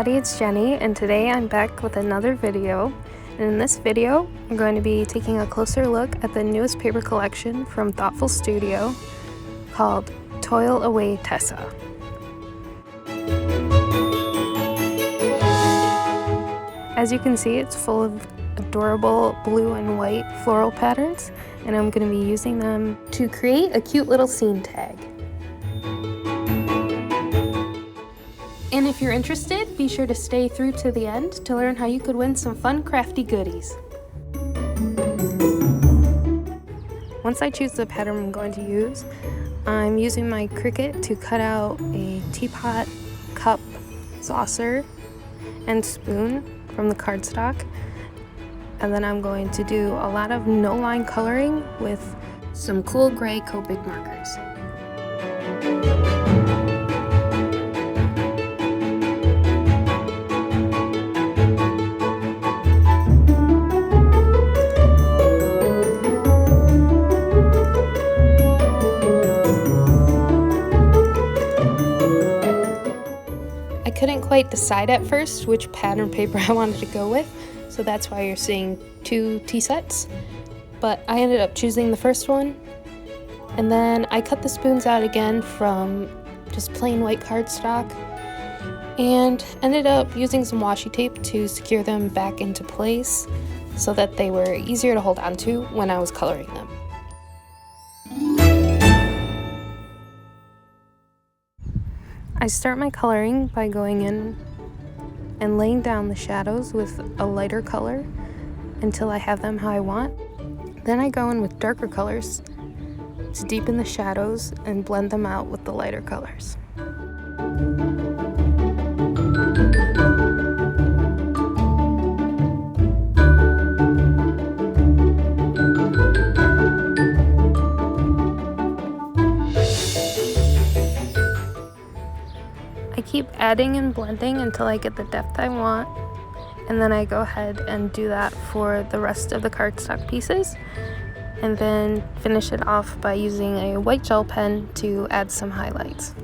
everybody, it's Jenny, and today I'm back with another video. And in this video, I'm going to be taking a closer look at the newest paper collection from Thoughtful Studio called Toile Away Tessa. As you can see, it's full of adorable blue and white floral patterns, and I'm going to be using them to create a cute little scene tag. And if you're interested, be sure to stay through to the end to learn how you could win some fun crafty goodies. Once I choose the pattern I'm going to use, I'm using my Cricut to cut out a teapot, cup, saucer, and spoon from the cardstock. And then I'm going to do a lot of no-line coloring with some cool gray Copic markers. I couldn't quite decide at first which pattern paper I wanted to go with, so that's why you're seeing two tea sets. But I ended up choosing the first one, and then I cut the spoons out again from just plain white cardstock and ended up using some washi tape to secure them back into place so that they were easier to hold on to when I was coloring them. I start my coloring by going in and laying down the shadows with a lighter color until I have them how I want. Then I go in with darker colors to deepen the shadows and blend them out with the lighter colors. I keep adding and blending until I get the depth I want, and then I go ahead and do that for the rest of the cardstock pieces, and then finish it off by using a white gel pen to add some highlights.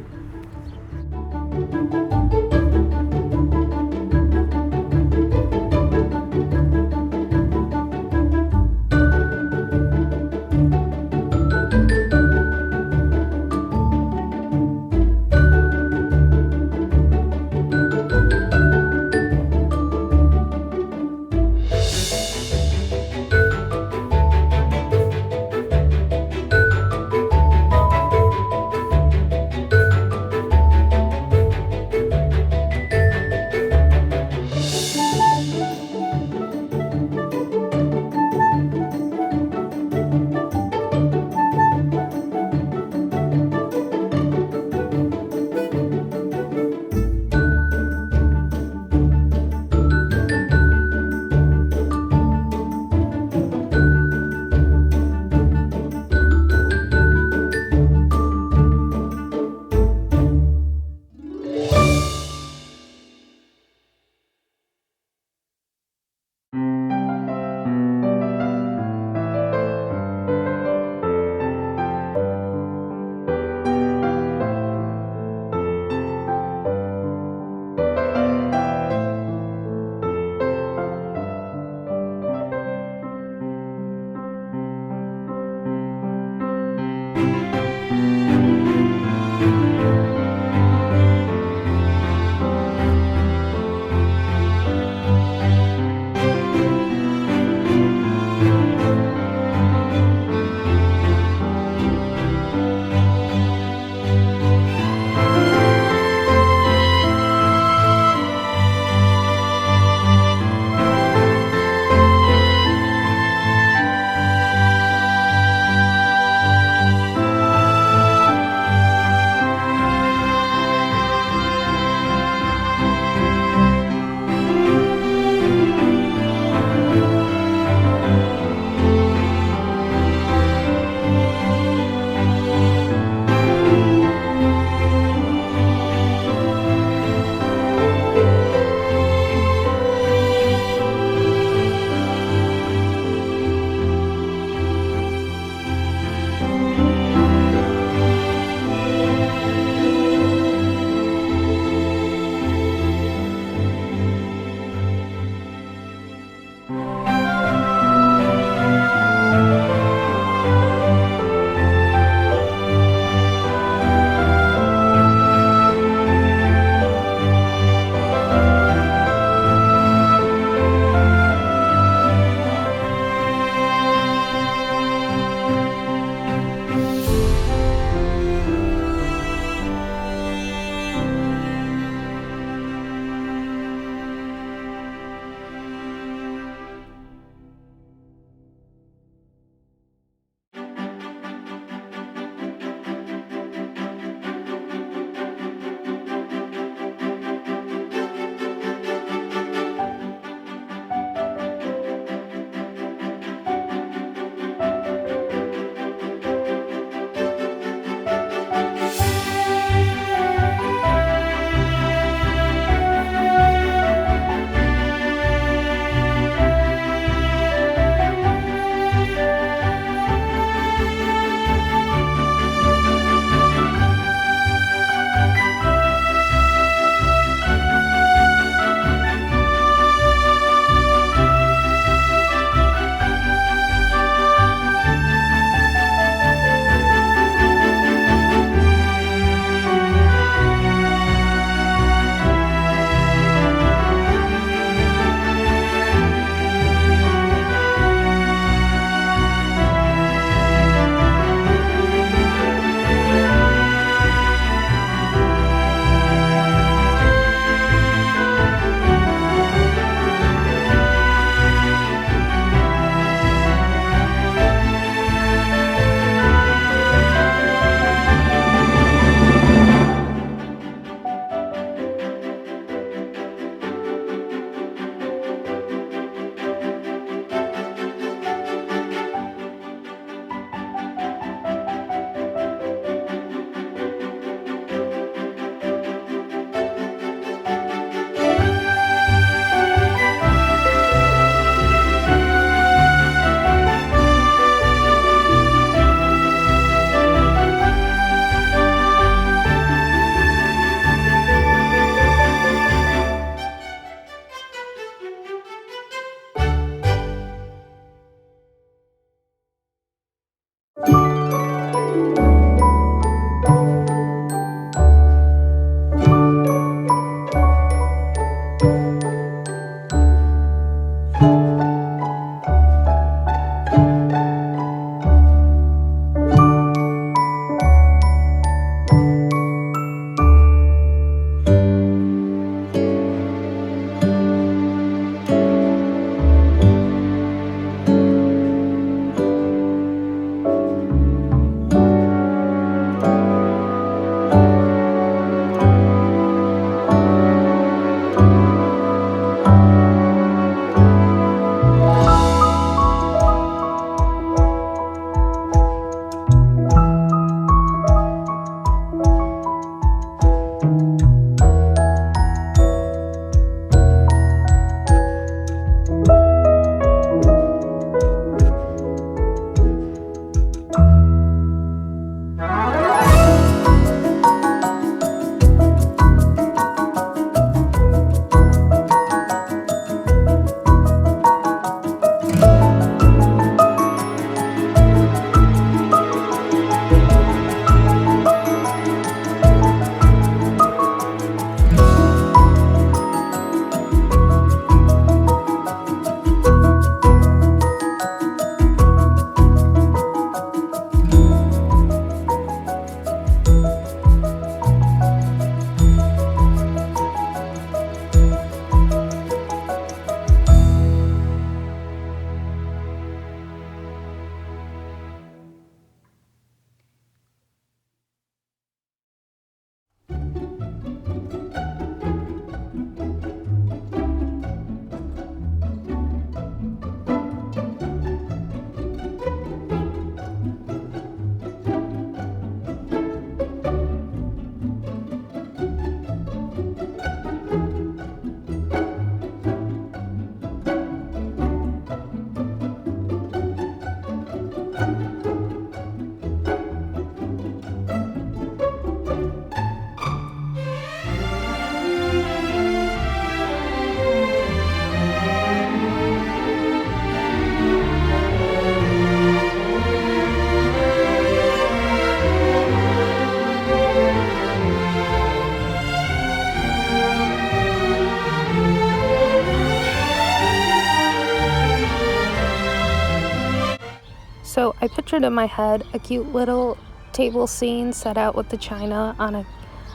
So I pictured in my head a cute little table scene set out with the china on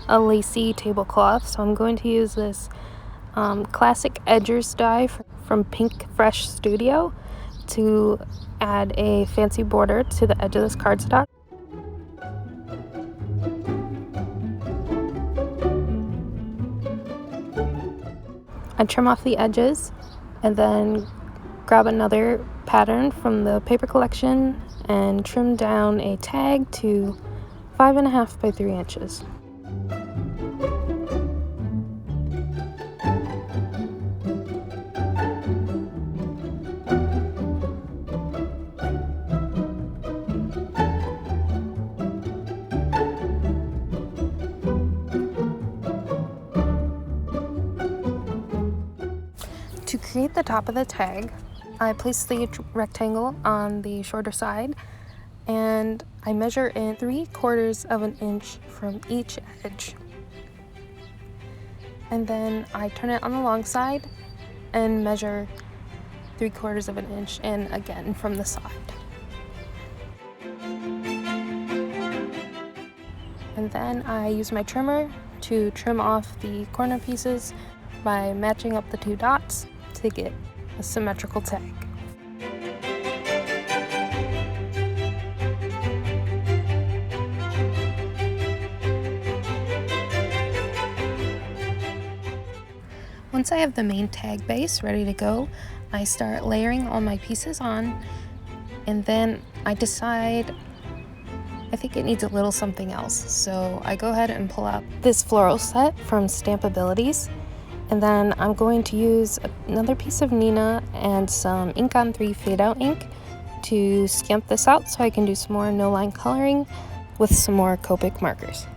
a lacy tablecloth. So I'm going to use this classic edgers die from Pink Fresh Studio to add a fancy border to the edge of this cardstock. I trim off the edges and then grab another pattern from the paper collection and trim down a tag to 5.5 by 3 inches. To create the top of the tag, I place the rectangle on the shorter side and I measure in 3/4 of an inch from each edge. And then I turn it on the long side and measure 3/4 of an inch in again from the side. And then I use my trimmer to trim off the corner pieces by matching up the 2 dots to get a symmetrical tag. Once I have the main tag base ready to go, I start layering all my pieces on, and then I decide I think it needs a little something else. So I go ahead and pull out this floral set from Stampabilities, and then I'm going to use another piece of Nina and some Ink on 3 fade out ink to stamp this out so I can do some more no line coloring with some more Copic markers.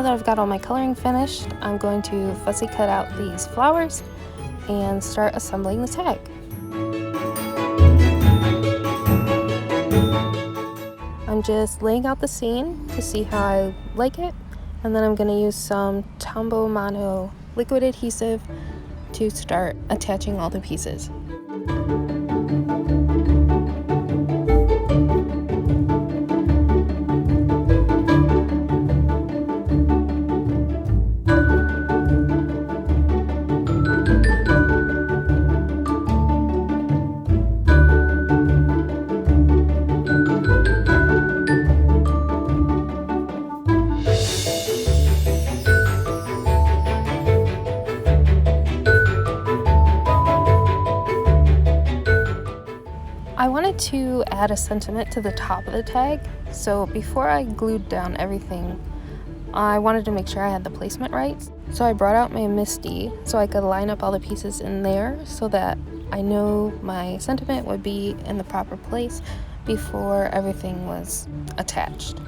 now that I've got all my coloring finished, I'm going to fussy cut out these flowers and start assembling the tag. I'm just laying out the scene to see how I like it, and then I'm going to use some Tombow Mono liquid adhesive to start attaching all the pieces. I wanted to add a sentiment to the top of the tag, so before I glued down everything, I wanted to make sure I had the placement right. So I brought out my MISTI so I could line up all the pieces in there so that I know my sentiment would be in the proper place before everything was attached.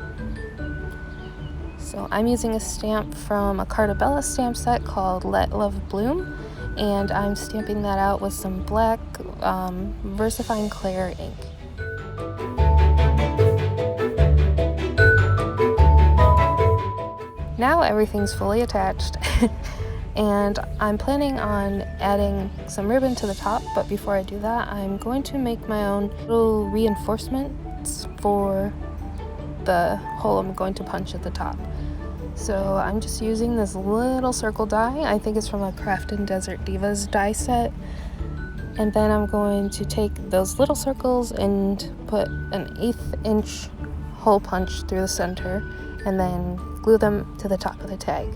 So I'm using a stamp from a Cartabella stamp set called Let Love Bloom, and I'm stamping that out with some black VersaFine Clair ink. Now everything's fully attached and I'm planning on adding some ribbon to the top, but before I do that, I'm going to make my own little reinforcements for the hole I'm going to punch at the top. So I'm just using this little circle die. I think it's from a Craft and Desert Divas die set. And then I'm going to take those little circles and put an 1/8 inch hole punch through the center and then glue them to the top of the tag.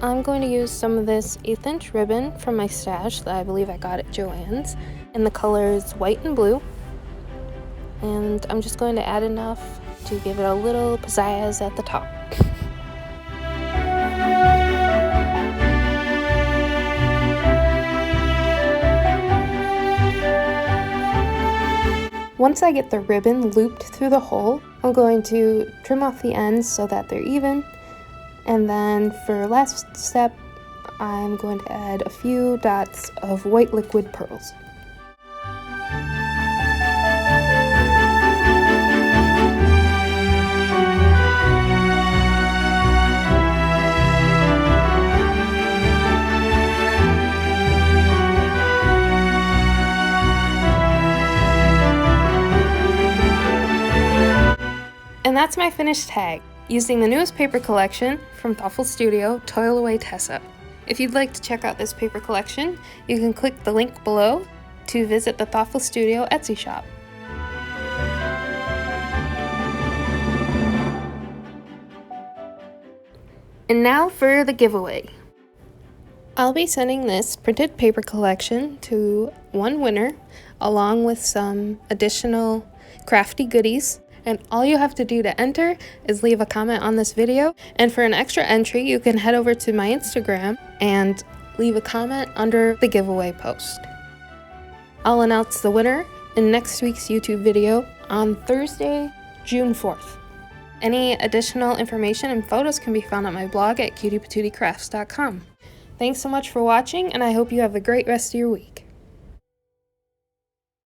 I'm going to use some of this 1/8 inch ribbon from my stash that I believe I got at Joann's, and the colors white and blue. And I'm just going to add enough to give it a little pizzazz at the top. Once I get the ribbon looped through the hole, I'm going to trim off the ends so that they're even. And then for last step, I'm going to add a few dots of white liquid pearls. And that's my finished tag, using the newest paper collection from Thoughtful Studio, Toile Away Tessa. If you'd like to check out this paper collection, you can click the link below to visit the Thoughtful Studio Etsy shop. And now for the giveaway. I'll be sending this printed paper collection to one winner, along with some additional crafty goodies. And all you have to do to enter is leave a comment on this video. And for an extra entry, you can head over to my Instagram and leave a comment under the giveaway post. I'll announce the winner in next week's YouTube video on Thursday, June 4th. Any additional information and photos can be found on my blog at cutiepatootiecrafts.com. Thanks so much for watching, and I hope you have a great rest of your week.